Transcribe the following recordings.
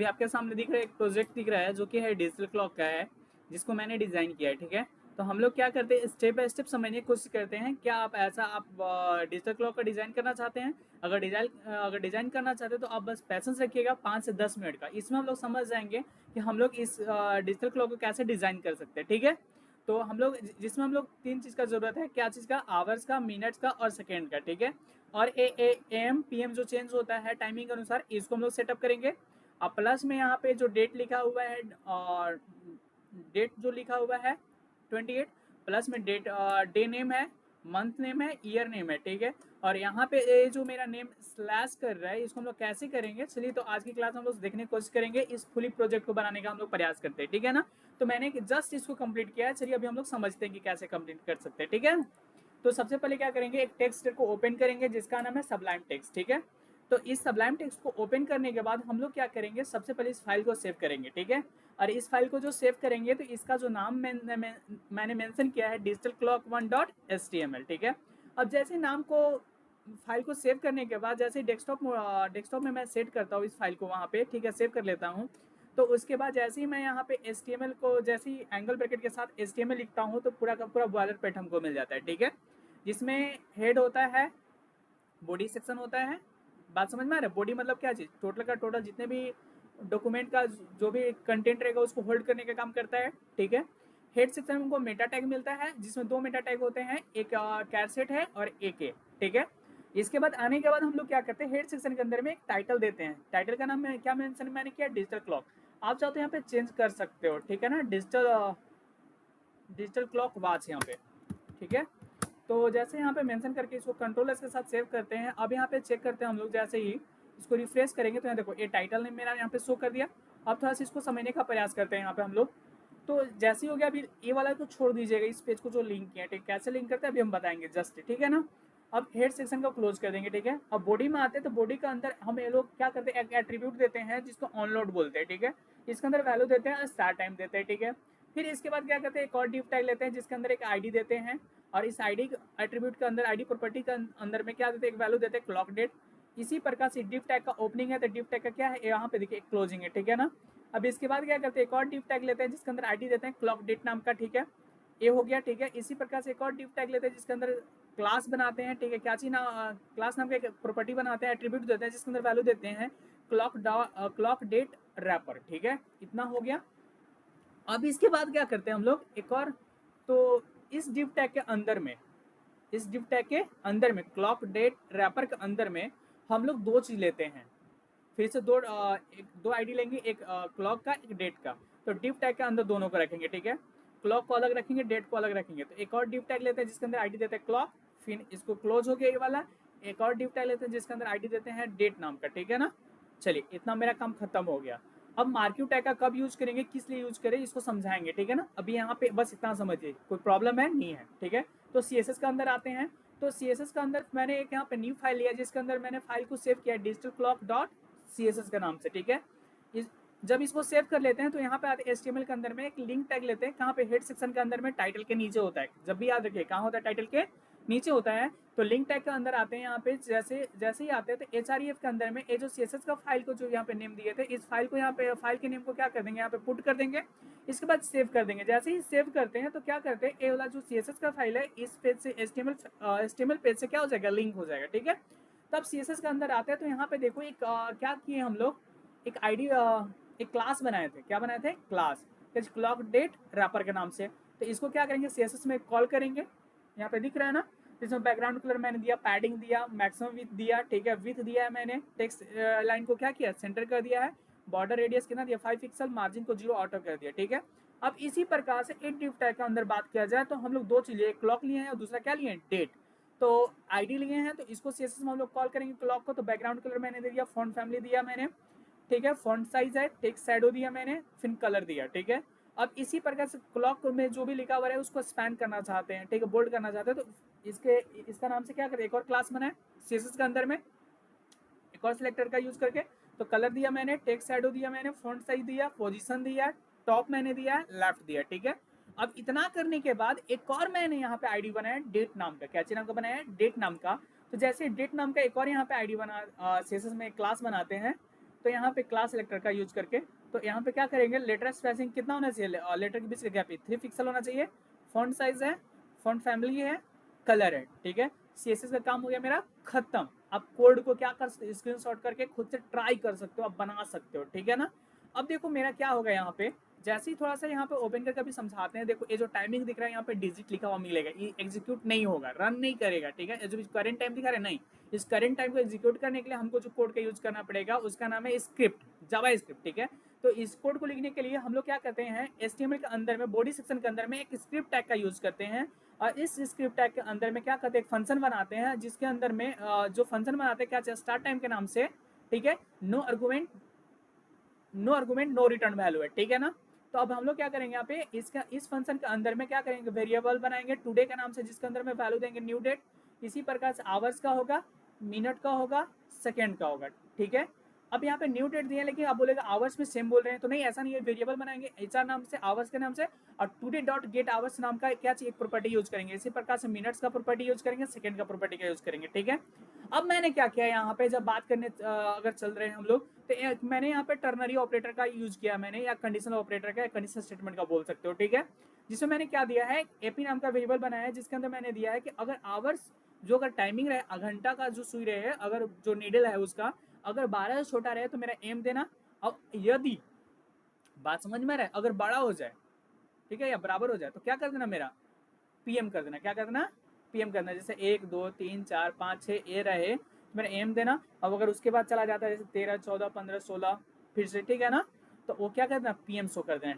अभी आपके सामने दिख रहा है एक प्रोजेक्ट दिख रहा है जो कि है डिजिटल क्लॉक का है, जिसको मैंने डिज़ाइन किया है, ठीक है। तो हम लोग क्या करते हैं, स्टेप बाय स्टेप समझने की कोशिश करते हैं। क्या आप डिजिटल क्लॉक का डिज़ाइन करना चाहते हैं? अगर डिज़ाइन करना चाहते हैं तो आप बस पैसेंस रखिएगा 5 से 10 मिनट का। इसमें हम लोग समझ जाएंगे कि हम लोग इस डिजिटल क्लॉक को कैसे डिज़ाइन कर सकते हैं, ठीक है। तो हम लोग जिसमें हम लोग तीन चीज़ का ज़रूरत है। क्या चीज़ का? आवर्स का, मिनट्स का और सेकेंड का, ठीक है। और एम पी एम जो चेंज होता है टाइमिंग के अनुसार, इसको हम लोग सेटअप करेंगे। अब प्लस में यहाँ पे जो डेट लिखा हुआ है, और डेट जो लिखा हुआ है 28, प्लस में डेट, डे नेम है, मंथ नेम है, ईयर नेम है, ठीक है। और यहाँ पे ये जो मेरा नेम स्लैश कर रहा है, इसको हम लोग कैसे करेंगे, चलिए तो आज की क्लास हम लोग देखने की कोशिश करेंगे। इस फुली प्रोजेक्ट को बनाने का हम लोग प्रयास करते हैं, ठीक है ना। तो मैंने जस्ट इसको कंप्लीट किया है। चलिए अभी हम लोग समझते हैं कि कैसे कंप्लीट कर सकते हैं, ठीक है। तो सबसे पहले क्या करेंगे, एक टेक्स्ट को ओपन करेंगे जिसका नाम है सबलाइम टेक्स्ट, ठीक है। तो इस सबलाइम टेक्स्ट को ओपन करने के बाद हम लोग क्या करेंगे, सबसे पहले इस फाइल को सेव करेंगे, ठीक है। और इस फाइल को जो सेव करेंगे तो इसका जो नाम मैंने मेंशन किया है, डिजिटल क्लॉक 1.html, ठीक है। अब जैसे नाम को, फाइल को सेव करने के बाद जैसे डेस्कटॉप में मैं सेट करता हूँ इस फाइल को वहाँ पे, ठीक है, सेव कर लेता हूँ। तो उसके बाद जैसे ही मैं यहाँ पे HTML को, जैसे ही एंगल ब्रैकेट के साथ HTML लिखता हूँ तो पूरा का पूरा बॉयलर पेट हमको मिल जाता है, ठीक है। जिसमें हेड होता है, बॉडी सेक्शन होता है। बात समझ में आ रहा है? बॉडी मतलब क्या चीज़, टोटल का टोटल जितने भी डॉक्यूमेंट का जो भी कंटेंट रहेगा उसको होल्ड करने का काम करता है, ठीक है। हेड सेक्शन में हमको मेटा टैग मिलता है, जिसमें दो मेटा टैग होते हैं, एक कैरसेट है और एक ए, ठीक है। इसके बाद आने के बाद हम लोग क्या करते हैं, हेड सेक्शन के अंदर में एक टाइटल देते हैं। टाइटल का नाम क्या मेंशन मैंने किया, डिजिटल क्लॉक। आप चाहो तो यहाँ पे चेंज कर सकते हो, ठीक है ना, डिजिटल क्लॉक वॉच यहाँ पे, ठीक है। तो जैसे यहाँ पे मेंशन करके इसको कंट्रोल एस के साथ सेव करते हैं। अब यहाँ पे चेक करते हैं हम लोग, जैसे ही इसको रिफ्रेश करेंगे तो यहाँ देखो ये टाइटल ने मेरा यहाँ पे शो कर दिया। अब थोड़ा सा इसको समझने का प्रयास करते हैं यहाँ पे हम लोग। तो जैसे ही हो गया, अभी ये वाला तो छोड़ दीजिएगा, इस पेज को जो लिंक किया, ठीक, कैसे लिंक करते हैं अभी हम बताएंगे जस्ट, ठीक है ना। अब हेड सेक्शन को क्लोज कर देंगे, ठीक है। अब बॉडी में आते हैं तो बॉडी का अंदर हम ये लोग क्या करते हैं, एक एट्रीब्यूट देते हैं जिसको ऑनलोड बोलते हैं, ठीक है। इसके अंदर वैल्यू देते हैं, स्टार्ट टाइम देते हैं, ठीक है। फिर इसके बाद क्या करते हैं, एक और डिव टैग लेते हैं जिसके अंदर एक आईडी देते हैं। और इस आईडी एट्रीब्यूट के अंदर, आईडी प्रॉपर्टी के अंदर में क्या देते हैं, एक वैल्यू देते हैं क्लॉक डेट। इसी प्रकार से डिव टैग का ओपनिंग है तो डिव टैग का क्या है, यहाँ पे देखिए क्लोजिंग है, ठीक है ना। अब इसके बाद क्या करते हैं, एक और डिव टैग लेते हैं जिसके अंदर आईडी देते हैं क्लॉक डेट नाम का, ठीक है। ये हो गया, ठीक है। इसी प्रकार से एक और डिव टैग लेते हैं जिसके अंदर क्लास बनाते हैं, ठीक है। क्या चीज ना, क्लास नाम का एक प्रॉपर्टी बनाते हैं, एट्रीब्यूट देते हैं जिसके अंदर वैल्यू देते हैं क्लॉक डेट रैपर, ठीक है। इतना हो गया। अब इसके बाद क्या करते हैं हम लोग, एक और, तो इस डिव टैग के अंदर में, इस डिव टैग के अंदर में क्लॉक डेट रैपर के अंदर में हम लोग दो चीज लेते हैं। फिर से दो आईडी लेंगे, एक क्लॉक का, एक डेट का। तो डिव टैग के अंदर दोनों को रखेंगे, ठीक है। क्लॉक को अलग रखेंगे, डेट को अलग रखेंगे। तो एक और डिव टैग लेते हैं जिसके अंदर आईडी देते हैं क्लॉक, फिर इसको क्लोज हो गया ये वाला। एक और डिव टैग लेते हैं जिसके अंदर आईडी देते हैं डेट नाम का, ठीक है ना। चलिए इतना मेरा काम खत्म हो गया। अब मार्क्यू टैग का कब यूज करेंगे, किस लिए यूज करें, इसको समझाएंगे, ठीक है ना। अभी यहाँ पे बस इतना समझिए, कोई प्रॉब्लम है नहीं है, ठीक है। तो CSS का अंदर आते हैं। तो CSS का अंदर मैंने एक यहाँ पे न्यू फाइल लिया जिसके अंदर मैंने फाइल को सेव किया डिजिटल क्लॉक डॉट CSS के नाम से, ठीक है। जब इसको सेव कर लेते हैं तो यहाँ पे आते हैं HTML के अंदर में एक लिंक टैग लेते हैं, कहाँ पे, हेड सेक्शन के अंदर में टाइटल के नीचे होता है। जब भी याद रखिए कहाँ होता है, टाइटल के नीचे होता है। तो लिंक टैग के अंदर आते हैं, यहाँ पे जैसे जैसे ही आते हैं तो HREF के अंदर में ये जो CSS का फाइल को जो यहाँ पे नेम दिए थे, इस फाइल को यहाँ पे, फाइल के नेम को क्या कर देंगे, यहाँ पे पुट कर देंगे। इसके बाद सेव कर देंगे। जैसे ही सेव करते हैं तो क्या करते हैं, ये वाला जो CSS का फाइल है इस पेज से HTML पेज से क्या हो जाएगा, लिंक हो जाएगा, ठीक है। तब CSS के अंदर आते हैं तो यहाँ पे देखो एक क्या किए हम लोग, एक आईडी, एक क्लास बनाए थे। क्या बनाए थे, क्लास, क्लॉक डेट रैपर के नाम से। तो इसको क्या करेंगे, CSS में कॉल करेंगे। यहाँ पे दिख रहा है ना, इसमें बैकग्राउंड कलर मैंने दिया, पैडिंग दिया, मैक्सिमम विथ दिया, ठीक है, विथ दिया है मैंने, टेक्स्ट लाइन को क्या किया, सेंटर कर दिया है, बॉर्डर रेडियस कितना दिया, 5 पिक्सल, मार्जिन को 0 ऑटो कर दिया, ठीक है। अब इसी प्रकार से एक डिव टैग के अंदर बात किया जाए तो हम लोग दो चीजें, एक क्लॉक लिए हैं और दूसरा क्या लिए हैं, डेट। तो आईडी लिए हैं तो इसको CSS में हम लोग कॉल करेंगे क्लॉक को। तो बैकग्राउंड कलर मैंने दे दिया, फॉन्ट फैमिली दिया मैंने, ठीक है, फॉन्ट साइज है, टेक्स्ट शैडो दिया मैंने, फिर कलर दिया, ठीक है। अब इसी प्रकार से क्लॉक में जो भी लिखा हुआ है उसको स्पैन करना चाहते हैं, ठीक है, बोल्ड करना चाहते हैं, तो इसका नाम से क्या करें, एक और क्लास बनाए CSS के अंदर में, एक और सिलेक्टर का यूज करके। तो कलर दिया मैंने, टेक्स्ट शैडो दिया मैंने, फॉन्ट साइज दिया, पोजीशन दिया, टॉप मैंने दिया, लेफ्ट दिया, ठीक है। अब इतना करने के बाद एक और मैंने यहाँ पे आईडी बनाया डेट नाम का। क्या नाम का बनाया है, डेट नाम का। तो जैसे डेट नाम का एक और यहाँ पे आईडी बना, CSS में एक क्लास बनाते हैं, तो यहाँ पे क्लास सेलेक्टर का यूज करके तो यहाँ पे क्या करेंगे, लेटर स्पेसिंग कितना होना चाहिए, लेटर के बीच का गैप 3 पिक्सल होना चाहिए, फॉन्ट साइज है, फॉन्ट फैमिली है, कलर है, ठीक है। सीएसएस का काम हो गया मेरा खत्म। आप कोड को क्या कर स्क्रीनशॉट करके खुद से ट्राई कर सकते हो, आप बना सकते हो, ठीक है ना। अब देखो मेरा क्या होगा यहाँ पे, जैसे ही थोड़ा सा यहाँ पे ओपन करके भी समझाते हैं, देखो ये जो टाइमिंग दिख रहा है यहाँ पे डिजिट लिखा हुआ मिलेगा, ये एग्जीक्यूट नहीं होगा, रन नहीं करेगा, ठीक है। जो करंट टाइम दिखा रहा है नहीं, इस करंट टाइम को एग्जीक्यूट करने के लिए हमको जो कोड का यूज करना पड़ेगा उसका नाम है स्क्रिप्ट, जावा स्क्रिप्ट, ठीक है। तो इस कोड को लिखने के लिए हम लोग क्या करते हैं, एचटीएमएल के अंदर में बॉडी सेक्शन के अंदर में एक स्क्रिप्ट टैग का यूज करते हैं, और इस स्क्रिप्ट टैग के अंदर में क्या करते हैं, एक फंक्शन बनाते हैं, जिसके अंदर में जो फंक्शन बनाते हैं क्या चाहिए, स्टार्ट टाइम के नाम से, ठीक है, no argument no return value है, ठीक है ना। तो अब हम लोग क्या करेंगे यहाँ पे, इसका इस फंक्शन के अंदर में क्या करेंगे, वेरिएबल बनाएंगे टुडे के नाम से, जिसके अंदर में वैल्यू देंगे न्यू डेट। इसी प्रकार से आवर्स का होगा, मिनट का होगा, सेकेंड का होगा, ठीक है। अब यहाँ पे न्यू डेट दिया, लेकिन आप बोलेगा आवर्स में सेम बोल रहे हैं, तो नहीं, ऐसा नहीं है, वेरिएबल बनाएंगे एचआर नाम से, आवर्स के नाम से, और टुडे डॉट गेट आवर्स नाम का क्या चाहिए, एक प्रॉपर्टी यूज करेंगे। इसी प्रकार से मिनट्स का प्रॉपर्टी यूज करेंगे, सेकंड का प्रॉपर्टी का यूज करेंगे, ठीक है। अब मैंने क्या किया यहाँ पे, जब बात करने अगर चल रहे हैं हम लोग, तो मैंने यहाँ पे टर्नरी ऑपरेटर का यूज किया मैंने, या कंडीशनल ऑपरेटर का, या कंडीशनल स्टेटमेंट का बोल सकते हो, ठीक है। जिसमें मैंने क्या दिया है, एपी नाम का वेरिएबल बनाया है, जिसके अंदर मैंने दिया है कि अगर आवर्स, जो अगर टाइमिंग रहे घंटा का जो सुई रहे, अगर जो नीडल है उसका अगर 12 से छोटा रहे तो मेरा एम देना। अब यदि बात समझ में रहे, अगर बड़ा हो जाए, ठीक है, या बराबर हो जाए, तो क्या कर देना, मेरा पीएम कर देना, क्या कर देना, पीएम करना। जैसे 1 2 3 4 5 6 ए रहे तो मेरा एम देना। अब अगर उसके बाद चला जाता है जैसे 13 14 15 16 फिर से, ठीक है ना, तो वो क्या कर देना, पीएम शो कर देना,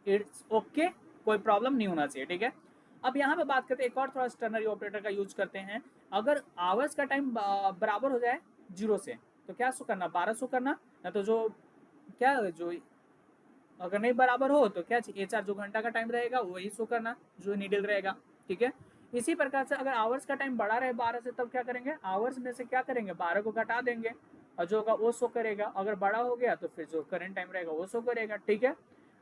इट्स ओके, कोई प्रॉब्लम नहीं होना चाहिए, ठीक है। अब यहाँ पे बात करते हैं एक और थोड़ा टर्नरी ऑपरेटर का यूज करते हैं। अगर आवर्स का टाइम बराबर हो जाए 0 से, तो क्या शो करना, 12 शो करना, ना तो जो क्या जो अगर नहीं बराबर हो तो क्या चाहिए, एचआर जो घंटा का टाइम रहेगा वही शो करना, जो नीडल रहेगा, ठीक है। इसी प्रकार से अगर आवर्स का टाइम बड़ा रहे 12 से, तब क्या करेंगे, आवर्स में से क्या करेंगे, 12 को घटा देंगे, और जो होगा वो शो करेगा। अगर बड़ा हो गया तो फिर जो करंट टाइम रहेगा वो शो करेगा, ठीक है।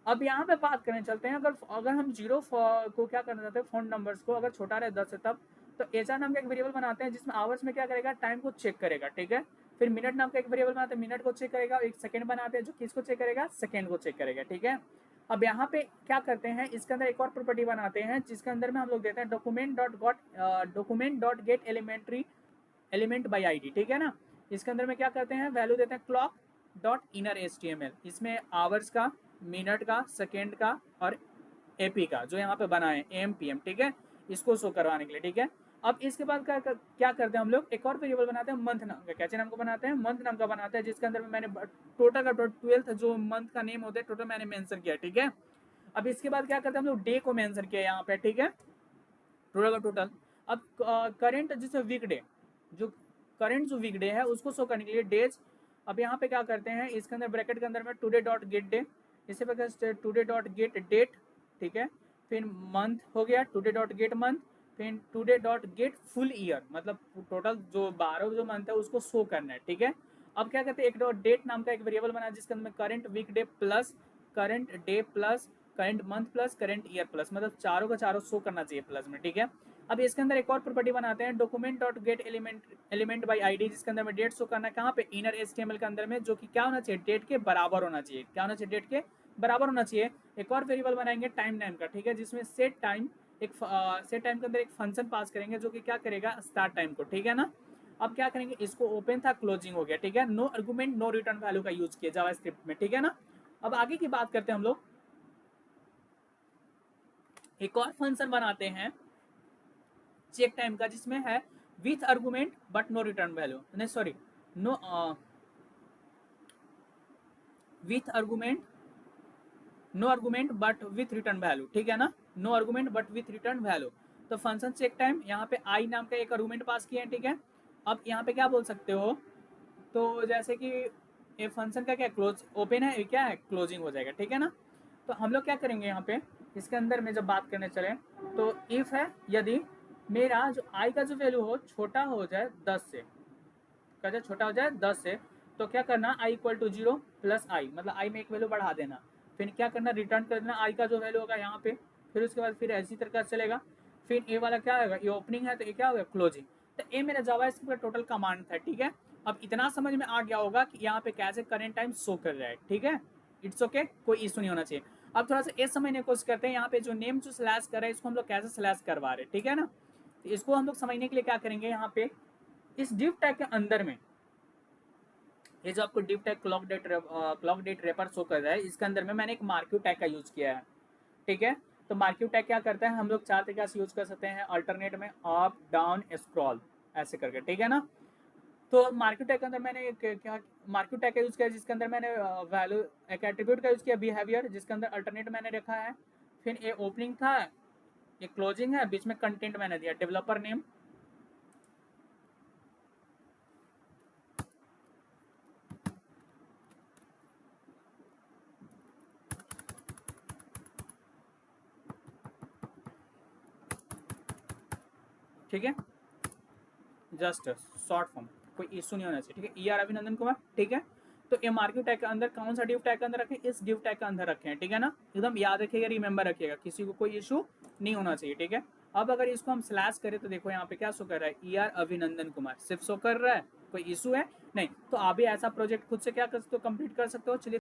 अब यहाँ पे बात करने चलते हैं, अगर अगर हम जीरो को क्या करना चाहते हैं, फोन नंबर्स को अगर छोटा रहे 10 से, तब तो एचआर नाम का एक वेरिएबल बनाते हैं, जिसमें आवर्स में क्या करेगा, टाइम को चेक करेगा, ठीक है। फिर मिनट नाम का एक वेरिएबल बनाते हैं, मिनट को चेक करेगा, एक सेकंड बनाते हैं जो किसको चेक करेगा, सेकंड को चेक करेगा, ठीक है। अब यहाँ पे क्या करते हैं, इसके अंदर एक और प्रॉपर्टी बनाते हैं, जिसके अंदर में हम लोग देते हैं document dot get elementary element by ID, ठीक है ना। इसके अंदर में क्या करते हैं, वैल्यू देते हैं क्लॉक डॉट इनर एचटीएमएल, इसमें आवर्स का, मिनट का, सेकेंड का, और एपी का जो यहाँ पे बना है एम पी एम, ठीक है, इसको शो करवाने के लिए, ठीक है। अब इसके बाद क्या करते हैं हम लोग, एक और वेरिएबल बनाते हैं मंथ नाम का, कैसे नाम का बनाते हैं, मंथ नाम का बनाते हैं, जिसके अंदर में मैंने टोटल का 12 जो मंथ का नेम होता है टोटल मैंने मेंशन किया, ठीक है। अब इसके बाद क्या करते हैं हम लोग, डे को मेंशन किया यहाँ पे, ठीक है, टोटल का टोटल। अब करेंट जैसे वीकडे, जो करंट जो वीकडे है उसको शो करने के लिए डेज। अब यहाँ पे क्या करते हैं, इसके अंदर ब्रैकेट के अंदर में टुडे डॉट गेट डे, इसी प्रकार टुडे डॉट गेट डेट, ठीक है। फिर मंथ हो गया टुडे डॉट गेट मंथ, फिर today dot get full year, मतलब टोटल जो 12 जो मंथ है उसको शो करना है, ठीक है। अब क्या कहते हैं, एक डॉट डेट नाम का एक वेरिएबल बना जिसके अंदर में current week day plus current day plus current month plus current year plus, मतलब चारों का चारों शो करना चाहिए प्लस में, ठीक है। अब इसके अंदर एक और प्रॉपर्टी बनाते हैं, document dot gate element by ID, जिसके अंदर में डेट शो करना है कहाँ पे, इनर एचटीएमएल के अंदर में, जो कि क्या होना चाहिए, डेट के बराबर होना चाहिए, क्या होना चाहिए, डेट के बराबर होना चाहिए। एक और वेरिएबल बनाएंगे टाइम नाम का, ठीक है, जिसमें सेट टाइम एक सेट टाइम के अंदर एक फंक्शन पास करेंगे जो कि क्या करेगा, स्टार्ट टाइम को, ठीक है ना। अब क्या करेंगे, इसको ओपन था क्लोजिंग हो गया, ठीक है, no argument no return value का यूज किया जावास्क्रिप्ट में, ठीक है ना। अब आगे की बात करते हैं हम लोग, एक और फंक्शन बनाते हैं चेक टाइम का, जिसमें है with argument but no return value, नहीं sorry, no with argument no argument but with return value, ठीक है ना, no argument but with return value. तो फंक्शन चेक टाइम यहाँ पे आई नाम का एक आर्गुमेंट पास किया है, ठीक है। अब यहाँ पे क्या बोल सकते हो, तो जैसे कि ये फंक्शन का क्या क्लोज ओपन है, क्या है क्लोजिंग हो जाएगा, ठीक है ना। तो हम लोग क्या करेंगे यहाँ पे, इसके अंदर में जब बात करने चले, तो इफ है यदि मेरा जो आई का जो वैल्यू हो छोटा हो जाए 10 से, क्या छोटा हो जाए 10 से, तो क्या करना, आई इक्वल टू 0 प्लस आई, मतलब आई में एक वैल्यू बढ़ा देना, फिर क्या करना, रिटर्न कर देना आई का जो वैल्यू होगा यहाँ पे, फिर उसके बाद फिर ऐसी तरह से चलेगा। फिर ए वाला क्या होगा, ये ओपनिंग है तो ये क्या होगा, क्लोजिंग। तो ये मेरा जावा स्क्रिप्ट का टोटल कमांड था, ठीक है। अब इतना समझ में आ गया होगा कि यहाँ पे कैसे करंट टाइम शो कर रहा है, ठीक है। इट्स ओके, कोई इशू नहीं होना चाहिए। अब थोड़ा सा ये समझने की कोशिश करते हैं, यहाँ पे जो नेम जो स्लैश कर रहे हैं इसको हम लोग कैसे स्लैश करवा रहे हैं, ठीक है ना। तो इसको हम लोग समझने के लिए क्या करेंगे, यहाँ पे इस डिव टैग के अंदर में ये जो आपको डिव टैग क्लॉक डेट रेपर शो कर रहा है, इसके अंदर में मैंने एक मार्क्यू टैग का यूज किया है, ठीक है। तो मार्क्यू टैग क्या करता है, हम लोग चार तरीके से यूज कर सकते हैं अल्टरनेट में, अप डाउन स्क्रॉल ऐसे करके, ठीक है ना। तो मार्केट टैग के अंदर मैंने क्या मार्केट टैग का यूज किया, जिसके अंदर मैंने वैल्यू एक एट्रीब्यूट का यूज किया बिहेवियर, जिसके अंदर अल्टरनेट मैंने रखा है, फिर ये ओपनिंग था, ये क्लोजिंग है, बीच में कंटेंट मैंने दिया डेवलपर नेम, ठीक है, जस्ट शॉर्ट फॉर्म, कोई इशू नहीं होना चाहिए, ठीक है। अभिनंदन कुमार, ठीक है। तो ये मार्केट टैग के अंदर कौन सा डिव टैग के अंदर रखें, इस डिव टैग के अंदर रखे हैं, ठीक है ना। एकदम याद रखिएगा, रिमेंबर रखिएगा, किसी को कोई इशू नहीं होना चाहिए, ठीक है। अब अगर इसको हम स्लैश करें तो देखो यहाँ पे क्या शो कर रहा है, अभिनंदन कुमार सिर्फ शो कर रहा है, कोई इशू है नहीं। तो आप भी ऐसा प्रोजेक्ट खुद से क्या कर सकते हो, कंप्लीट कर सकते हो। चलिए